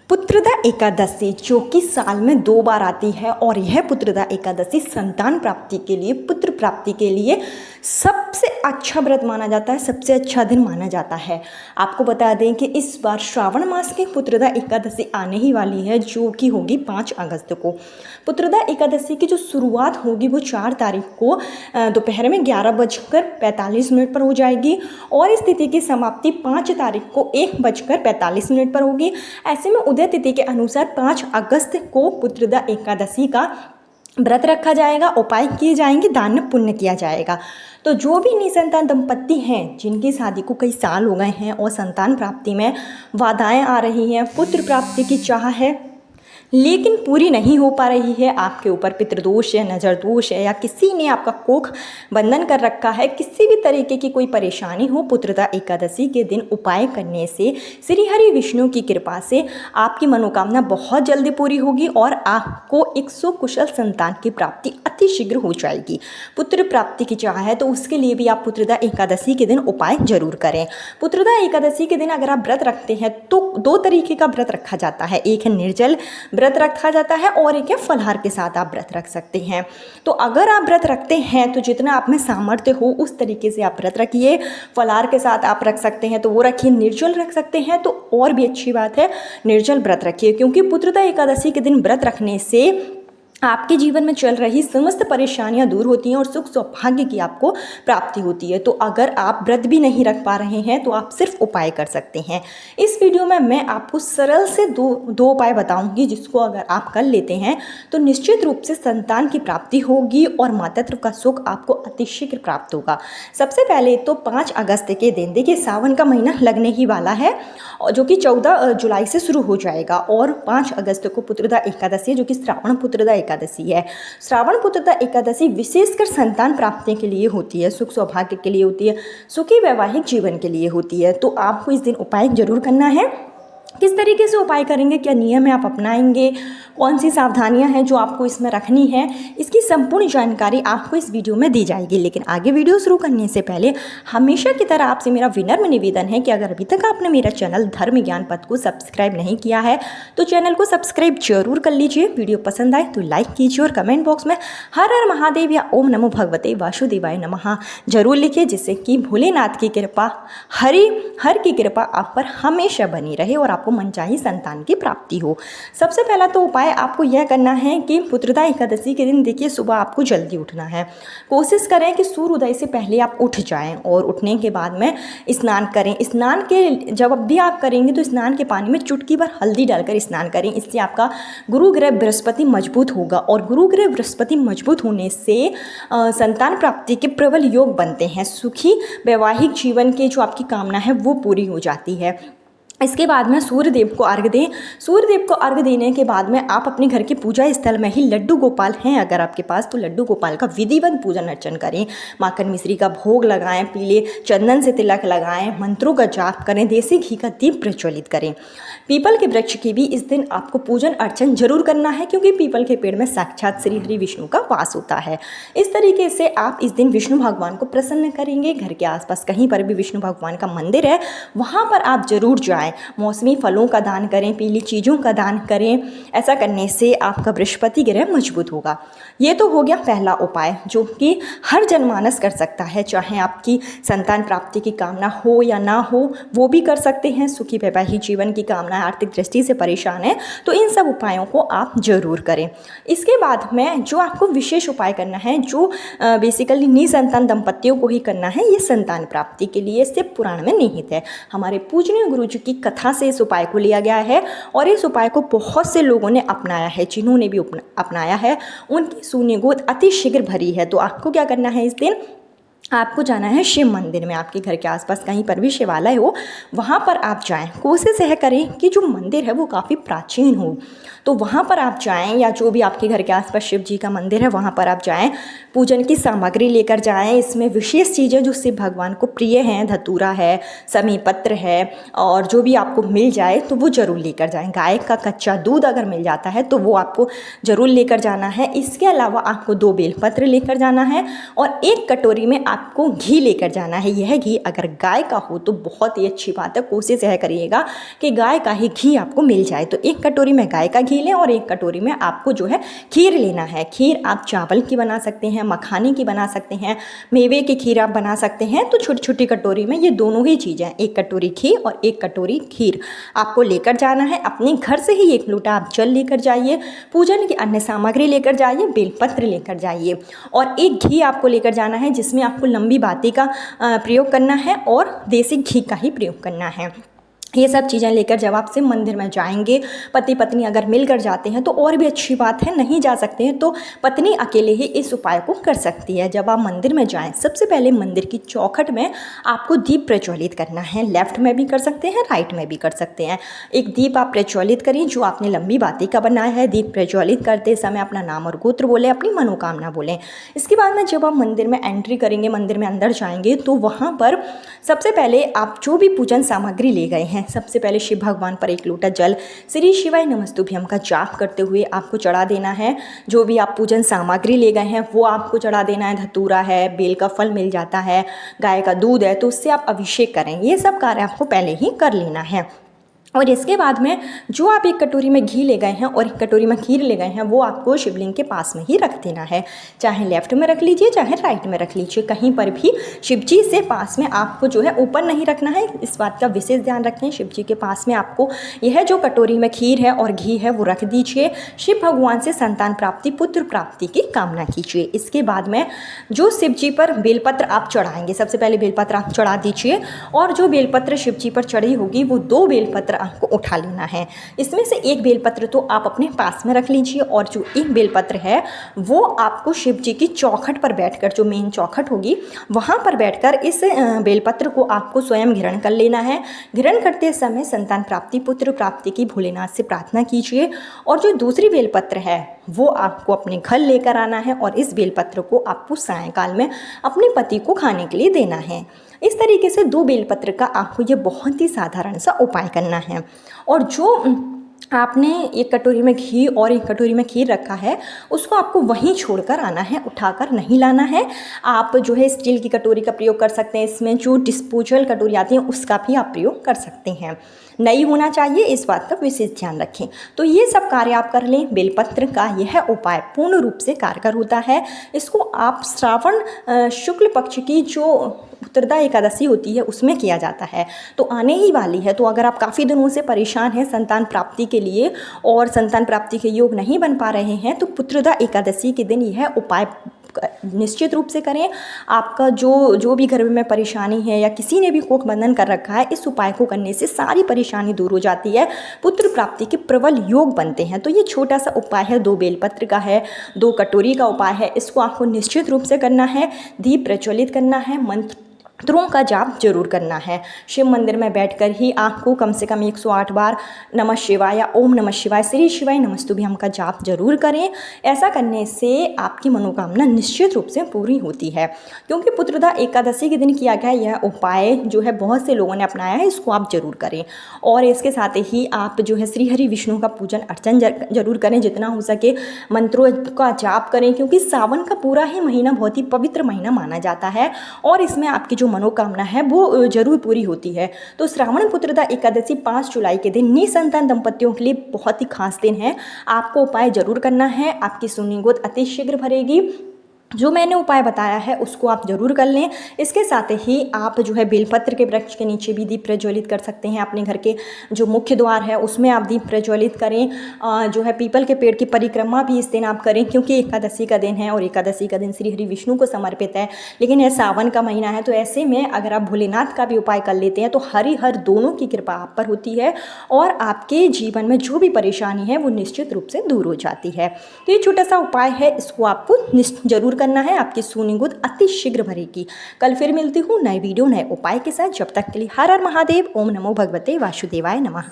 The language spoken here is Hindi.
पुत्रदा एकादशी जो कि साल में 2 बार आती है और यह पुत्रदा एकादशी संतान प्राप्ति के लिए, पुत्र प्राप्ति के लिए सबसे अच्छा व्रत माना जाता है, सबसे अच्छा दिन माना जाता है। आपको बता दें कि इस बार श्रावण मास की पुत्रदा एकादशी आने ही वाली है, जो कि होगी 5 अगस्त को। पुत्रदा एकादशी की जो शुरुआत होगी वो 4 तारीख को दोपहर में 11:45 पर हो जाएगी और इस तिथि की समाप्ति 5 तारीख को 1:45 पर होगी। ऐसे में उदय तिथि के अनुसार 5 अगस्त को पुत्रदा एकादशी का व्रत रखा जाएगा, उपाय किए जाएंगे, दान पुण्य किया जाएगा। तो जो भी निसंतान दंपत्ति हैं जिनकी शादी को कई साल हो गए हैं और संतान प्राप्ति में बाधाएं आ रही हैं, पुत्र प्राप्ति की चाह है लेकिन पूरी नहीं हो पा रही है, आपके ऊपर पितृदोष है, नज़र दोष है या किसी ने आपका कोख बंधन कर रखा है, किसी भी तरीके की कोई परेशानी हो, पुत्रदा एकादशी के दिन उपाय करने से श्री हरि विष्णु की कृपा से आपकी मनोकामना बहुत जल्दी पूरी होगी और आपको एक सुकुशल संतान की प्राप्ति अति शीघ्र हो जाएगी। पुत्र प्राप्ति की चाह है तो उसके लिए भी आप पुत्रदा एकादशी के दिन उपाय जरूर करें। पुत्रदा एकादशी के दिन अगर आप व्रत रखते हैं तो 2 तरीके का व्रत रखा जाता है, एक है निर्जल व्रत रखा जाता है और एक है फलाहार के साथ आप व्रत रख सकते हैं। तो अगर आप व्रत रखते हैं तो जितना आप में सामर्थ्य हो उस तरीके से आप व्रत रखिए। फलाहार के साथ आप रख सकते हैं तो वो रखिए, निर्जल रख सकते हैं तो और भी अच्छी बात है, निर्जल व्रत रखिए, क्योंकि पुत्रदा एकादशी के दिन व्रत रखने से आपके जीवन में चल रही समस्त परेशानियां दूर होती हैं और सुख सौभाग्य की आपको प्राप्ति होती है। तो अगर आप व्रत भी नहीं रख पा रहे हैं तो आप सिर्फ उपाय कर सकते हैं। इस वीडियो में मैं आपको सरल से दो उपाय बताऊंगी जिसको अगर आप कर लेते हैं तो निश्चित रूप से संतान की प्राप्ति होगी और मातृत्व का सुख आपको अतिशीघ्र प्राप्त होगा। सबसे पहले तो 5 अगस्त के दिन, देखिए सावन का महीना लगने ही वाला है और जो कि 14 जुलाई से शुरू हो जाएगा और 5 अगस्त को पुत्रदा एकादशी जो कि श्रावण पुत्रदा एकादशी है। श्रावण पुत्रदा एकादशी विशेषकर संतान प्राप्ति के लिए होती है, सुख सौभाग्य के लिए होती है, सुखी वैवाहिक जीवन के लिए होती है। तो आपको इस दिन उपाय जरूर करना है। किस तरीके से उपाय करेंगे, क्या नियम है आप अपनाएंगे, कौन सी सावधानियां हैं जो आपको इसमें रखनी है, इसकी संपूर्ण जानकारी आपको इस वीडियो में दी जाएगी। लेकिन आगे वीडियो शुरू करने से पहले हमेशा की तरह आपसे मेरा विनम्र निवेदन है कि अगर अभी तक आपने मेरा चैनल धर्म ज्ञान पथ को सब्सक्राइब नहीं किया है तो चैनल को सब्सक्राइब जरूर कर लीजिए। वीडियो पसंद आए तो लाइक कीजिए और कमेंट बॉक्स में हर हर महादेव या ओम नमो भगवते वासुदेवाय नमः जरूर लिखिए, जिससे कि भोलेनाथ की कृपा, हर की कृपा आप पर हमेशा बनी रहे और आपको मनचाही संतान की प्राप्ति हो। सबसे पहला तो उपाय आपको यह करना है कि पुत्रदा एकादशी के दिन देखिए सुबह आपको जल्दी उठना है। कोशिश करें कि सूर्योदय से पहले आप उठ जाएं और उठने के बाद में स्नान करें। स्नान के जब भी आप करेंगे तो स्नान के पानी में चुटकी भर हल्दी डालकर स्नान करें। इससे आपका गुरु ग्रह बृहस्पति मजबूत होगा और गुरु ग्रह बृहस्पति मजबूत होने से संतान प्राप्ति के प्रबल योग बनते हैं। सुखी वैवाहिक जीवन की जो आपकी कामना है वो पूरी हो जाती है। इसके बाद में सूर्यदेव को अर्घ्य दें। सूर्यदेव को अर्घ्य देने के बाद में आप अपने घर के पूजा स्थल में ही लड्डू गोपाल हैं अगर आपके पास तो लड्डू गोपाल का विधिवत पूजन अर्चन करें। माखन मिश्री का भोग लगाएं, पीले चंदन से तिलक लगाएं, मंत्रों का जाप करें, देसी घी का दीप प्रज्वलित करें। पीपल के वृक्ष की भी इस दिन आपको पूजन अर्चन जरूर करना है, क्योंकि पीपल के पेड़ में साक्षात श्री हरि विष्णु का वास होता है। इस तरीके से आप इस दिन विष्णु भगवान को प्रसन्न करेंगे। घर के आसपास कहीं पर भी विष्णु भगवान का मंदिर है वहाँ पर आप जरूर जाएं। मौसमी फलों का दान करें, पीली चीज़ों का दान करें। ऐसा करने से आपका बृहस्पति ग्रह मजबूत होगा। ये तो हो गया पहला उपाय जो कि हर जनमानस कर सकता है, चाहे आपकी संतान प्राप्ति की कामना हो या ना हो वो भी कर सकते हैं। सुखी वैवाहिक जीवन की कामना, आर्थिक दृष्टि से परेशान है तो इन सब उपायों को आप जरूर करें। इसके बाद में जो आपको विशेष उपाय करना है, जो बेसिकली निसंतान दंपत्तियों को ही करना है, ये संतान प्राप्ति के लिए शिव पुराण में निहित है। हमारे पूजनीय गुरु जी की कथा से इस उपाय को लिया गया है और इस उपाय को बहुत से लोगों ने अपनाया है। जिन्होंने भी अपनाया है उनकी सूनी गोद अति शीघ्र भरी है। तो आपको क्या करना है, इस दिन आपको जाना है शिव मंदिर में। आपके घर के आसपास कहीं पर भी शिवालय हो वहाँ पर आप जाएं। कोशिश यह करें कि जो मंदिर है वो काफ़ी प्राचीन हो, तो वहाँ पर आप जाएं, या जो भी आपके घर के आसपास शिव जी का मंदिर है वहाँ पर आप जाएं। पूजन की सामग्री लेकर जाएं। इसमें विशेष चीज़ें जो शिव भगवान को प्रिय हैं, धतूरा है, समी पत्र है और जो भी आपको मिल जाए तो वो ज़रूर लेकर जाएं। गाय का कच्चा दूध अगर मिल जाता है तो वो आपको ज़रूर लेकर जाना है। इसके अलावा आपको 2 बेलपत्र लेकर जाना है और 1 कटोरी में आप आपको घी लेकर जाना है। यह घी अगर गाय का हो तो बहुत ही अच्छी बात है, कोशिश यह करिएगा कि गाय का ही घी आपको मिल जाए। तो 1 कटोरी में गाय का घी लें और 1 कटोरी में आपको जो है खीर लेना है। खीर आप चावल की बना सकते हैं, मखाने की बना सकते हैं, मेवे की खीर आप बना सकते हैं। तो छोटी छोटी कटोरी में ये दोनों ही चीज़ें, 1 कटोरी घी और 1 कटोरी खीर आपको लेकर जाना है। अपने घर से ही 1 लोटा आप जल लेकर जाइए, पूजन की अन्य सामग्री लेकर जाइए, बेलपत्र लेकर जाइए और 1 घी आपको लेकर जाना है जिसमें आपको लंबी बाती का प्रयोग करना है और देसी घी का ही प्रयोग करना है। ये सब चीज़ें लेकर जब आप शिव मंदिर में जाएंगे, पति पत्नी अगर मिलकर जाते हैं तो और भी अच्छी बात है, नहीं जा सकते हैं तो पत्नी अकेले ही इस उपाय को कर सकती है। जब आप मंदिर में जाएं, सबसे पहले मंदिर की चौखट में आपको दीप प्रज्वलित करना है। लेफ्ट में भी कर सकते हैं, राइट में भी कर सकते हैं। एक दीप आप प्रज्वलित करें जो आपने लंबी बाती का बनाया है। दीप प्रज्वलित करते समय अपना नाम और गोत्र बोलें, अपनी मनोकामना बोलें। इसके बाद में जब आप मंदिर में एंट्री करेंगे, मंदिर में अंदर जाएंगे तो वहाँ पर सबसे पहले आप जो भी पूजन सामग्री ले गए हैं, सबसे पहले शिव भगवान पर 1 लोटा जल श्री शिवाय नमस्तुभ्यम का जाप करते हुए आपको चढ़ा देना है। जो भी आप पूजन सामग्री ले गए हैं वो आपको चढ़ा देना है। धतूरा है, बेल का फल मिल जाता है, गाय का दूध है, तो उससे आप अभिषेक करें। ये सब कार्य आपको पहले ही कर लेना है। और इसके बाद में जो आप 1 कटोरी में घी ले गए हैं और 1 कटोरी में खीर ले गए हैं वो आपको शिवलिंग के पास में ही रख देना है। चाहे लेफ्ट में रख लीजिए, चाहे राइट में रख लीजिए, कहीं पर भी शिव जी से पास में आपको जो है ऊपर नहीं रखना है। इस बात का विशेष ध्यान रखें। शिव जी के पास में आपको यह जो कटोरी में खीर है और घी है वो रख दीजिए। शिव भगवान से संतान प्राप्ति, पुत्र प्राप्ति की कामना कीजिए। इसके बाद में जो शिव जी पर बेलपत्र आप चढ़ाएंगे, सबसे पहले बेलपत्र आप चढ़ा दीजिए और जो बेलपत्र शिव जी पर चढ़ी होगी वो 2 बेलपत्र आपको उठा लेना है। इसमें से 1 बेलपत्र तो आप अपने पास में रख लीजिए और जो 1 बेलपत्र है वो आपको शिव जी की चौखट पर बैठकर, जो मेन चौखट होगी वहाँ पर बैठकर इस बेलपत्र को आपको स्वयं ग्रहण कर लेना है। ग्रहण करते समय संतान प्राप्ति, पुत्र प्राप्ति की भोलेनाथ से प्रार्थना कीजिए। और जो दूसरी बेलपत्र है वो आपको अपने घर लेकर आना है और इस बेलपत्र को आपको सायंकाल में अपने पति को खाने के लिए देना है। इस तरीके से 2 बेलपत्र का आपको ये बहुत ही साधारण सा उपाय करना है। और जो आपने 1 कटोरी में घी और 1 कटोरी में खीर रखा है उसको आपको वहीं छोड़कर आना है, उठाकर नहीं लाना है। आप जो है स्टील की कटोरी का प्रयोग कर सकते हैं। इसमें जो डिस्पोजल कटोरी आती है उसका भी आप प्रयोग कर सकते हैं। नई होना चाहिए, इस बात का विशेष ध्यान रखें। तो ये सब कार्य आप कर लें। बेलपत्र का यह उपाय पूर्ण रूप से कारगर होता है। इसको आप श्रावण शुक्ल पक्ष की जो उत्तरदा एकादशी होती है उसमें किया जाता है, तो आने ही वाली है। तो अगर आप काफ़ी दिनों से परेशान हैं संतान प्राप्ति के लिए और संतान प्राप्ति के योग नहीं बन पा रहे हैं तो पुत्रदा एकादशी के दिन यह उपाय निश्चित रूप से करें। आपका जो भी घर में परेशानी है या किसी ने भी कोख बंधन कर रखा है, इस उपाय को करने से सारी परेशानी दूर हो जाती है, पुत्र प्राप्ति के प्रबल योग बनते हैं। तो ये छोटा सा उपाय है, 2 बेलपत्र का है, 2 कटोरी का उपाय है। इसको आपको निश्चित रूप से करना है, दीप प्रज्वलित करना है, मंत्रों का जाप जरूर करना है। शिव मंदिर में बैठकर ही आपको कम से कम 108 बार नमः शिवाय या ओम नमः शिवाय, श्री शिवाय नमस्तुभ्यम का जाप जरूर करें। ऐसा करने से आपकी मनोकामना निश्चित रूप से पूरी होती है। क्योंकि पुत्रदा एकादशी के दिन किया गया यह उपाय जो है बहुत से लोगों ने अपनाया है, इसको आप जरूर करें। और इसके साथ ही आप जो है श्री हरि विष्णु का पूजन अर्चन जरूर करें, जितना हो सके मंत्रों का जाप करें। क्योंकि सावन का पूरा ही महीना बहुत ही पवित्र महीना माना जाता है और इसमें आपकी जो मनोकामना है वो जरूर पूरी होती है। तो श्रावण पुत्रदा एकादशी 5 जुलाई के दिन निसंतान दंपतियों के लिए बहुत ही खास दिन है। आपको उपाय जरूर करना है, आपकी सुनी गोद अति शीघ्र भरेगी। जो मैंने उपाय बताया है उसको आप जरूर कर लें। इसके साथ ही आप जो है बेलपत्र के वृक्ष के नीचे भी दीप प्रज्वलित कर सकते हैं। अपने घर के जो मुख्य द्वार है उसमें आप दीप प्रज्वलित करें। जो है पीपल के पेड़ की परिक्रमा भी इस दिन आप करें, क्योंकि एकादशी का दिन है और एकादशी का दिन श्री हरि विष्णु को समर्पित है। लेकिन यह सावन का महीना है, तो ऐसे में अगर आप भोलेनाथ का भी उपाय कर लेते हैं तो हरिहर दोनों की कृपा आप पर होती है और आपके जीवन में जो भी परेशानी है वो निश्चित रूप से दूर हो जाती है। तो ये छोटा सा उपाय है, इसको आपको जरूर करना है। आपकी सोनी गोद अति शीघ्र भरेगी। कल फिर मिलती हूँ नए वीडियो नए उपाय के साथ। जब तक के लिए हर हर महादेव। ओम नमो भगवते वासुदेवाय नमः।